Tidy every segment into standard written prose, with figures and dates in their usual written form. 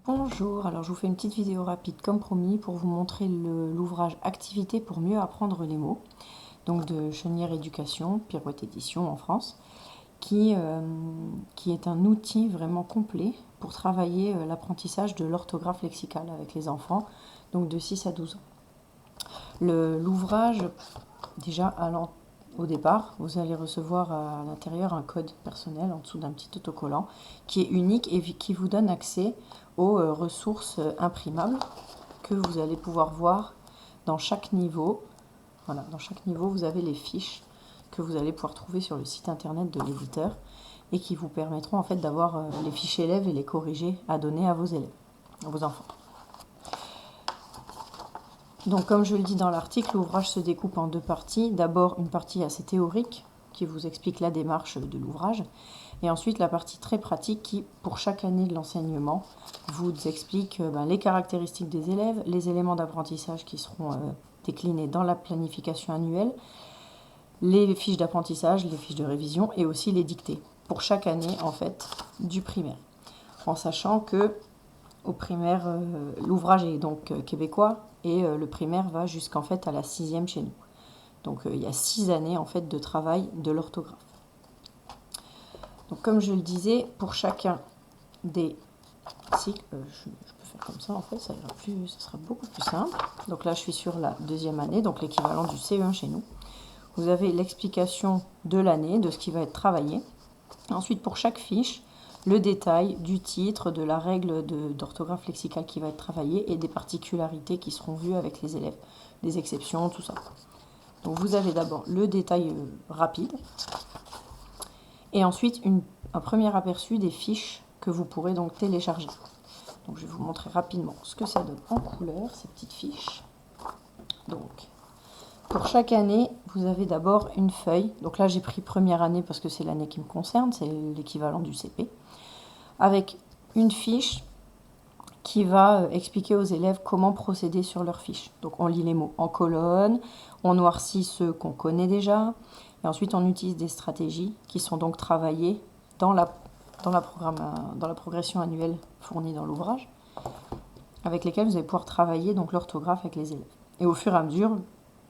Bonjour, alors je vous fais une petite vidéo rapide comme promis pour vous montrer l'ouvrage Activité pour mieux apprendre les mots, donc de Chenière Éducation, Pirouette Édition en France, qui est un outil vraiment complet pour travailler l'apprentissage de l'orthographe lexicale avec les enfants, donc de 6 à 12 ans. L'ouvrage, déjà au départ, vous allez recevoir à l'intérieur un code personnel en dessous d'un petit autocollant qui est unique et qui vous donne accès aux ressources imprimables que vous allez pouvoir voir dans chaque niveau. Voilà, dans chaque niveau, vous avez les fiches que vous allez pouvoir trouver sur le site internet de l'éditeur et qui vous permettront en fait d'avoir les fiches élèves et les corrigés à donner à vos élèves, à vos enfants. Donc comme je le dis dans l'article, l'ouvrage se découpe en deux parties. D'abord une partie assez théorique qui vous explique la démarche de l'ouvrage et ensuite la partie très pratique qui, pour chaque année de l'enseignement, vous explique les caractéristiques des élèves, les éléments d'apprentissage qui seront déclinés dans la planification annuelle, les fiches d'apprentissage, les fiches de révision et aussi les dictées pour chaque année en fait du primaire. En sachant que au primaire, l'ouvrage est donc québécois et le primaire va jusqu'en fait à la 6e chez nous. Donc il y a 6 années en fait de travail de l'orthographe. Donc comme je le disais, pour chacun des cycles, je peux faire comme ça en fait, ça sera beaucoup plus simple. Donc là je suis sur la 2e année, donc l'équivalent du CE1 chez nous. Vous avez l'explication de l'année, de ce qui va être travaillé. Ensuite pour chaque fiche, le détail du titre, de la règle d'orthographe lexicale qui va être travaillée et des particularités qui seront vues avec les élèves, des exceptions, tout ça. Donc vous avez d'abord le détail rapide et ensuite un premier aperçu des fiches que vous pourrez donc télécharger. Donc je vais vous montrer rapidement ce que ça donne en couleur, ces petites fiches. Donc pour chaque année, vous avez d'abord une feuille. Donc là j'ai pris première année parce que c'est l'année qui me concerne, c'est l'équivalent du CP. Avec une fiche qui va expliquer aux élèves comment procéder sur leur fiche. Donc on lit les mots en colonne, on noircit ceux qu'on connaît déjà, et ensuite on utilise des stratégies qui sont donc travaillées dans la progression annuelle fournie dans l'ouvrage, avec lesquelles vous allez pouvoir travailler donc l'orthographe avec les élèves. Et au fur et à mesure,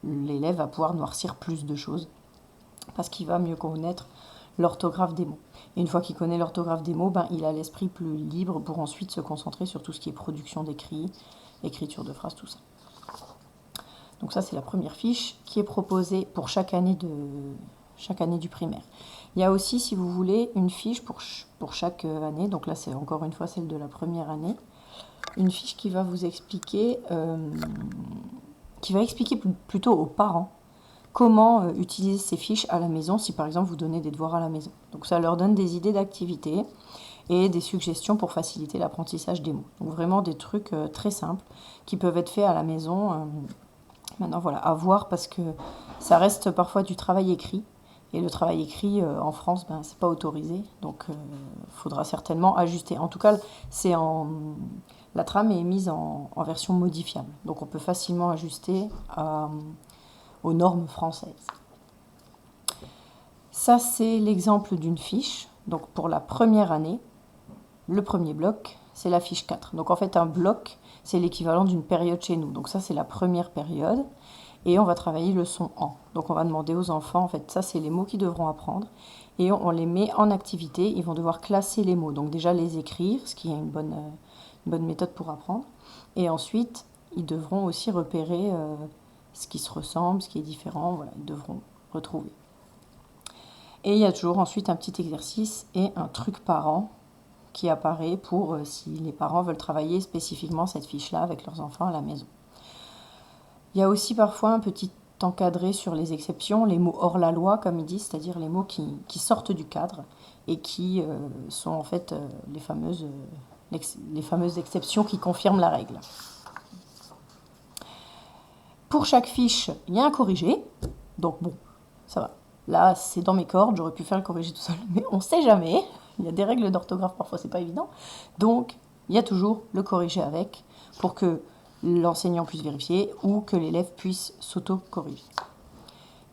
l'élève va pouvoir noircir plus de choses, parce qu'il va mieux connaître l'orthographe des mots. Et une fois qu'il connaît l'orthographe des mots, il a l'esprit plus libre pour ensuite se concentrer sur tout ce qui est production d'écrits, écriture de phrases, tout ça. Donc ça, c'est la première fiche qui est proposée pour chaque année du primaire. Il y a aussi, si vous voulez, une fiche pour chaque année. Donc là, c'est encore une fois celle de la première année. Une fiche qui va vous expliquer, plutôt aux parents comment utiliser ces fiches à la maison si par exemple vous donnez des devoirs à la maison. Donc ça leur donne des idées d'activités et des suggestions pour faciliter l'apprentissage des mots. Donc vraiment des trucs très simples qui peuvent être faits à la maison. Maintenant voilà, à voir parce que ça reste parfois du travail écrit. Et le travail écrit en France, c'est pas autorisé. Donc il faudra certainement ajuster. En tout cas, la trame est mise en version modifiable. Donc on peut facilement ajuster aux normes françaises. Ça, c'est l'exemple d'une fiche. Donc pour la première année, le premier bloc, c'est la fiche 4. Donc en fait, un bloc, c'est l'équivalent d'une période chez nous. Donc ça, c'est la première période. Et on va travailler le son en. Donc on va demander aux enfants, en fait, ça, c'est les mots qu'ils devront apprendre. Et on les met en activité. Ils vont devoir classer les mots. Donc déjà les écrire, ce qui est une bonne méthode pour apprendre. Et ensuite, ils devront aussi repérer ce qui se ressemble, ce qui est différent, voilà, ils devront retrouver. Et il y a toujours ensuite un petit exercice et un truc parent qui apparaît pour si les parents veulent travailler spécifiquement cette fiche-là avec leurs enfants à la maison. Il y a aussi parfois un petit encadré sur les exceptions, les mots hors la loi, comme ils disent, c'est-à-dire les mots qui sortent du cadre et qui sont en fait les fameuses exceptions qui confirment la règle. Pour chaque fiche, il y a un corrigé. Donc bon, ça va. Là, c'est dans mes cordes, j'aurais pu faire le corrigé tout seul, mais on ne sait jamais. Il y a des règles d'orthographe, parfois c'est pas évident. Donc, il y a toujours le corrigé avec, pour que l'enseignant puisse vérifier ou que l'élève puisse s'auto-corriger.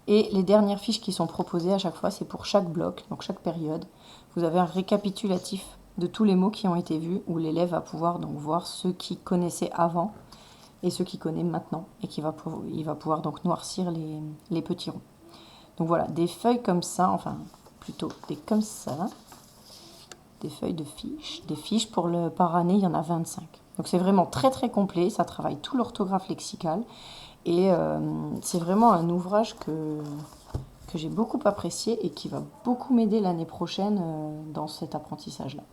Et les dernières fiches qui sont proposées à chaque fois, c'est pour chaque bloc, donc chaque période. Vous avez un récapitulatif de tous les mots qui ont été vus, où l'élève va pouvoir donc voir ceux qui connaissaient avant et ceux qui connaissent maintenant, et il va pouvoir donc noircir les petits ronds. Donc voilà, des feuilles comme ça, enfin plutôt des comme ça, des feuilles de fiches. Des fiches par année, il y en a 25. Donc c'est vraiment très très complet, ça travaille tout l'orthographe lexicale. Et c'est vraiment un ouvrage que j'ai beaucoup apprécié et qui va beaucoup m'aider l'année prochaine dans cet apprentissage-là.